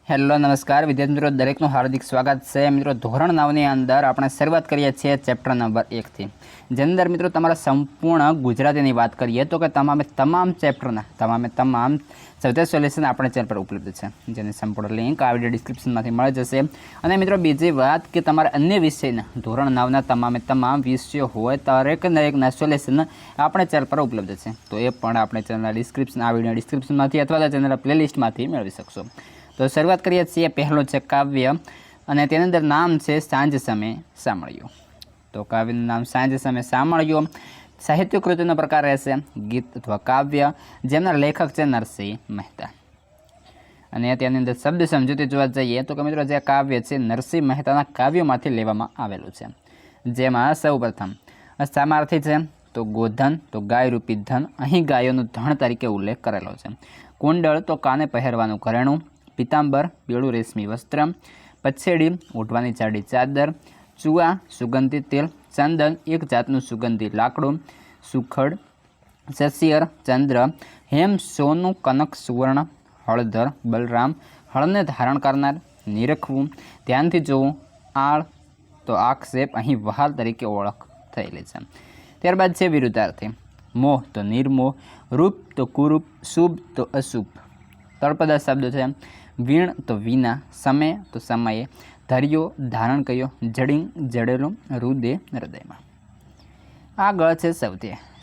Hello નમસ્કાર વિદ્યાર્થી મિત્રો, દરેકનું હાર્દિક સ્વાગત છે। મિત્રો ધોરણ 9ની અંદર આપણે શરૂઆત કરીએ છીએ ચેપ્ટર નંબર 1 થી, જેની અંદર મિત્રો તમારા સંપૂર્ણ ગુજરાતીની વાત કરીએ તો કે તમામ ચેપ્ટરના તમામ સૌથી સોલ્યુશન આપણે ચેનલ પર ઉપલબ્ધ છે, જેની સંપૂર્ણ લિંક આ વિડીયો ડિસ્ક્રિપ્શનમાંથી મળી જશે। અને મિત્રો બીજી વાત કે તમારા અન્ય વિષયના ધોરણ 9ના તમામ વિષયો હોય દરેકના સોલ્યુશન આપણે ચેનલ પર ઉપલબ્ધ છે, તો એ પણ આપણે ચેનલના આ વિડીયો ડિસ્ક્રિપ્શનમાંથી અથવા તો ચેનલના પ્લેલિસ્ટમાંથી મેળવી શકશો। તો શરૂઆત કરીએ છીએ। પહેલો છે કાવ્ય, અને તેની અંદર નામ છે સાંજ સમય સામળિયો। તો કાવ્યનું નામ સાંજ સમય સામળિયો। સાહિત્ય કૃતિનો પ્રકાર રહેશે ગીત અથવા કાવ્ય, જેમના લેખક છે નરસિંહ મહેતા। અને તેની અંદર શબ્દ સમજૂતી જોવા જઈએ તો કે મિત્રો જે કાવ્ય છે નરસિંહ મહેતાના કાવ્યોમાંથી લેવામાં આવેલું છે, જેમાં સૌપ્રથમ સામાર્થી છે તો ગોધન, તો ગાયરૂપી ધન, અહીં ગાયોનું ધણ તરીકે ઉલ્લેખ કરેલો છે। કુંડળ તો કાને પહેરવાનું ઘરેણું, પીતાંબર પીળું રેશમી વસ્ત્ર, પછેડી ઓઢવાની જાડી ચાદર, ચૂઆ સુગંધિત તેલ, ચંદન એક જાતનું સુગંધી લાકડું, સુખડ શશિયર ચંદ્ર, હેમ સોનું કનક સુવર્ણ, હળધર બલરામ હળને ધારણ કરનાર, નિરખવું ધ્યાનથી જોવું, આળ તો આક્ષેપ, અહીં વહાલ તરીકે ઓળખ થયેલી છે। ત્યારબાદ છે વિરુદ્ધાર્થી, મોહ તો નિર્મોહ, રૂપ તો કુરૂપ, શુભ તો અશુભ। તળપદા શબ્દો છે વીણ તો વિના, સમય તો સમયે, ધર્યો ધારણ કર્યો, જડિંગ જડેલું, હૃદય હૃદયમાં। આગળ છે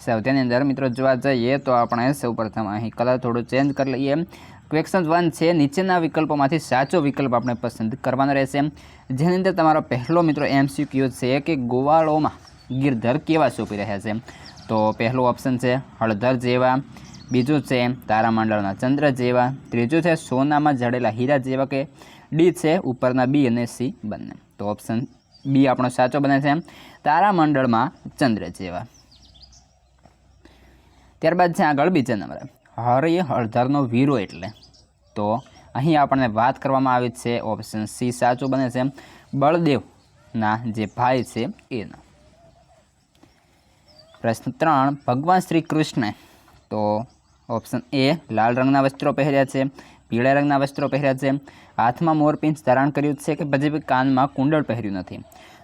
સૌત્યની અંદર મિત્રો જોવા જઈએ તો આપણે સૌપ્રથમ અહીં કલર થોડું ચેન્જ કરી લઈએ। ક્વેશ્ચન 1 છે, નીચેના વિકલ્પોમાંથી સાચો વિકલ્પ આપણે પસંદ કરવાનો રહેશે, જેની અંદર તમારો પહેલો મિત્રો MCQ છે કે ગોવાળોમાં ગિરધર કેવા શોભી રહ્યા છે। તો પહેલો ઓપ્શન છે હળધર જેવા, બીજું છે તારામંડળના ચંદ્ર જેવા, ત્રીજું છે સોનામાં જડેલા હીરા જેવા, કે ડી છે ઉપરના બી અને સી બંને। તો ઓપ્શન બી આપણો સાચો બને છે, તારામંડળમાં ચંદ્ર જેવા। ત્યારબાદ છે આગળ બીજા નંબરે, હરિ હળધરનો વીરો એટલે, તો અહીં આપણને વાત કરવામાં આવી છે ઓપ્શન સી સાચું બને છે, બળદેવના જે ભાઈ છે એનો। પ્રશ્ન 3, ભગવાન શ્રી કૃષ્ણે તો ઓપ્શન એ લાલ રંગના વસ્ત્રો પહેર્યા છે, પીળા રંગના વસ્ત્રો પહેર્યા છે, હાથમાં મોરપીંછ ધારણ કર્યું છે, કે પછી કાનમાં કુંડળ પહેર્યું નથી।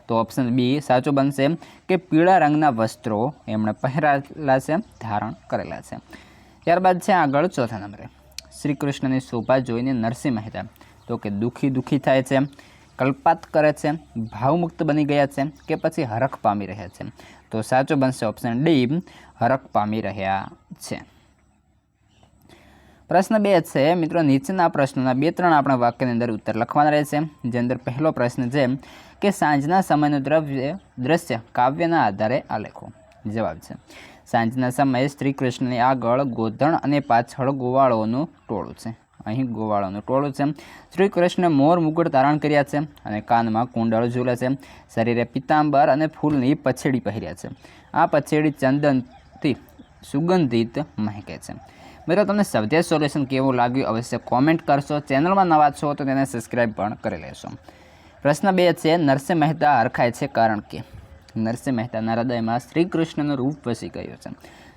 તો ઓપ્શન બી સાચું બનશે કે પીળા રંગના વસ્ત્રો એમણે પહેરેલા છે, ધારણ કરેલા છે। ત્યારબાદ છે આગળ ચોથા નંબરે, શ્રી કૃષ્ણની શોભા જોઈને નરસિંહ મહેતા તો કે દુઃખી થાય છે, કલ્પાત કરે છે, ભાવમુક્ત બની ગયા છે, કે પછી હરખ પામી રહ્યા છે। તો સાચું બનશે ઓપ્શન ડી, હરખ પામી રહ્યા છે। પ્રશ્ન 2 છે મિત્રો, નીચેના પ્રશ્નોના 2-3 આપણા વાક્યની અંદર ઉત્તર લખવાના રહેશે, જે અંદર પહેલો પ્રશ્ન છે કે સાંજના સમયનું દ્રશ્ય કાવ્યના આધારે આલેખો। જવાબ છે સાંજના સમયે શ્રી કૃષ્ણની આગળ ગોધણ અને પાછળ ગોવાળોનું ટોળું છે। અહીં ગોવાળોનું ટોળું છે। શ્રી કૃષ્ણે મોર મુકુટ ધારણ કર્યા છે અને કાનમાં કુંડળ ઝૂલે છે, શરીરે પીતાંબર અને ફૂલની પછેડી પહેર્યા છે, આ પછેડી ચંદનથી સુગંધિત મહેકે છે। મિત્રો તમને સૌથી સોલ્યુશન કેવું લાગ્યું અવશ્ય કોમેન્ટ કરશો, ચેનલમાં નવા છો તો તેને સબસ્ક્રાઈબ પણ કરી લેશો। પ્રશ્ન 2 છે, નરસિંહ મહેતા હરખાય છે કારણ કે, નરસિંહ મહેતાના હૃદયમાં શ્રી કૃષ્ણનું રૂપ વસી ગયું છે,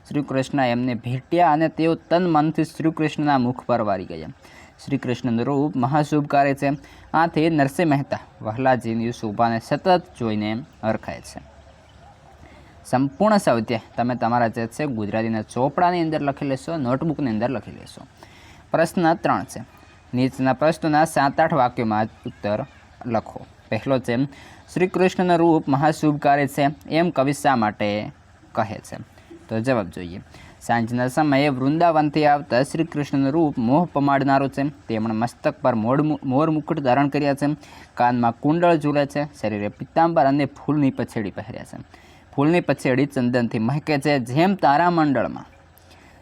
શ્રી કૃષ્ણ એમને ભેટ્યા અને તેઓ તન મનથી શ્રી કૃષ્ણના મુખ પર વારી ગયા, શ્રી કૃષ્ણનું રૂપ મહાશુભકારી છે, આથી નરસિંહ મહેતા વહલાજીની શોભાને સતત જોઈને હરખાય છે। સંપૂર્ણ સૌત્ય તમે તમારા જે છે ગુજરાતીના ચોપડાની અંદર લખી લેશો, નોટબુકની અંદર લખી લેશો। પ્રશ્ન 3 છે, નીચેના પ્રશ્નોના 7-8 વાક્યોમાં ઉત્તર લખો। પહેલો છે, શ્રી કૃષ્ણનું રૂપ મહાશુભકારી છે એમ કવિ શા માટે કહે છે? તો જવાબ જોઈએ, સાંજના સમયે વૃંદાવનથી આવતા શ્રી કૃષ્ણનું રૂપ મોહ પમાડનારું છે, તેમણે મસ્તક પર મોર મુકુટ ધારણ કર્યા છે, કાનમાં કુંડળ ઝૂલે છે, શરીરે પીતાંબર અને ફૂલની પછેડી પહેર્યા છે, ફૂલની પછેડી ચંદનથી મહેકે છે, જેમ તારામંડળમાં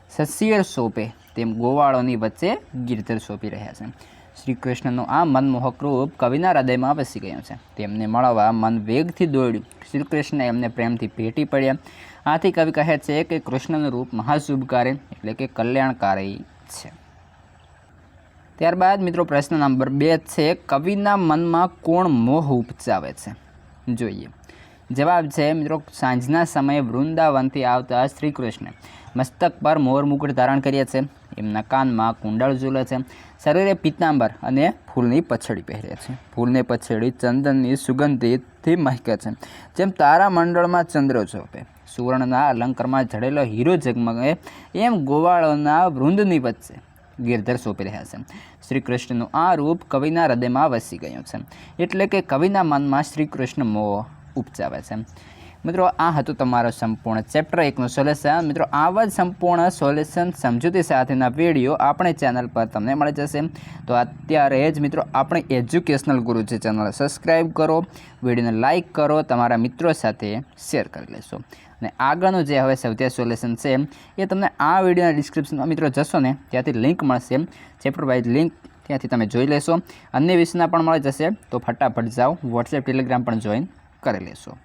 શશિયર શોભે તેમ ગોવાળોની વચ્ચે ગિરધર શોભી રહ્યા છે। શ્રી કૃષ્ણનું આ મનમોહક રૂપ કવિના હૃદયમાં વસી ગયું છે, તેમને મળવા મન વેગથી દોડ્યું, શ્રી કૃષ્ણ એમને પ્રેમથી ભેટી પડ્યા, આથી કવિ કહે છે કે કૃષ્ણનું રૂપ મહાશુભકારી એટલે કે કલ્યાણકારી છે। ત્યારબાદ મિત્રો પ્રશ્ન નંબર 2 છે, કવિના મનમાં કોણ મોહ ઉપજાવે છે? જોઈએ, જવાબ છે મિત્રો, સાંજના સમયે વૃંદાવનથી આવતા શ્રી કૃષ્ણ મસ્તક પર મોર મુકુટ ધારણ કર્યા છે એમના કાનમાં કુંડળ ઝૂલે છે, શરીરે પિત્તાંબર અને ફૂલની પછડી પહેરે છે. ફૂલની પછડી ચંદનની સુગંધીથી મહેકે છે, જેમ તારામંડળમાં ચંદ્ર ચોપે. સુવર્ણના અલંકારમાં જડેલો હીરો ઝગમગે એમ ગોવાળોના વૃંદની વચ્ચે ગિરધર સોંપી રહ્યા છે. શ્રી કૃષ્ણનું આ રૂપ કવિના હૃદયમાં વસી ગયું છે, એટલે કે કવિના મનમાં શ્રી કૃષ્ણ મોહ ઉપજાવે છે. મિત્રો, આ હતું તમારો સંપૂર્ણ ચેપ્ટર 1નું સોલ્યુશન. મિત્રો, આવા જ સંપૂર્ણ સોલ્યુશન સમજૂતી સાથેના વિડીયો આપણી ચેનલ પર તમને મળી જશે. તો અત્યારે જ મિત્રો આપણી એજ્યુકેશનલ ગુરુજી ચેનલ સબસ્ક્રાઈબ કરો, વિડીયોને લાઇક કરો, તમારા મિત્રો સાથે શેર કરી લેશો. અને આગળનું જે હવે સૌથી સોલ્યુશન છે એ તમને આ વિડીયોના ડિસ્ક્રિપ્શનમાં મિત્રો જશો ને ત્યાંથી લિંક મળશે, ચેપ્ટર વાઇઝ લિંક, ત્યાંથી તમે જોઈ લેશો. અન્ય વિષયના પણ મળી જશે, તો ફટાફટ જાઓ, વોટ્સએપ ટેલિગ્રામ પણ જોઈન કરી લેશો.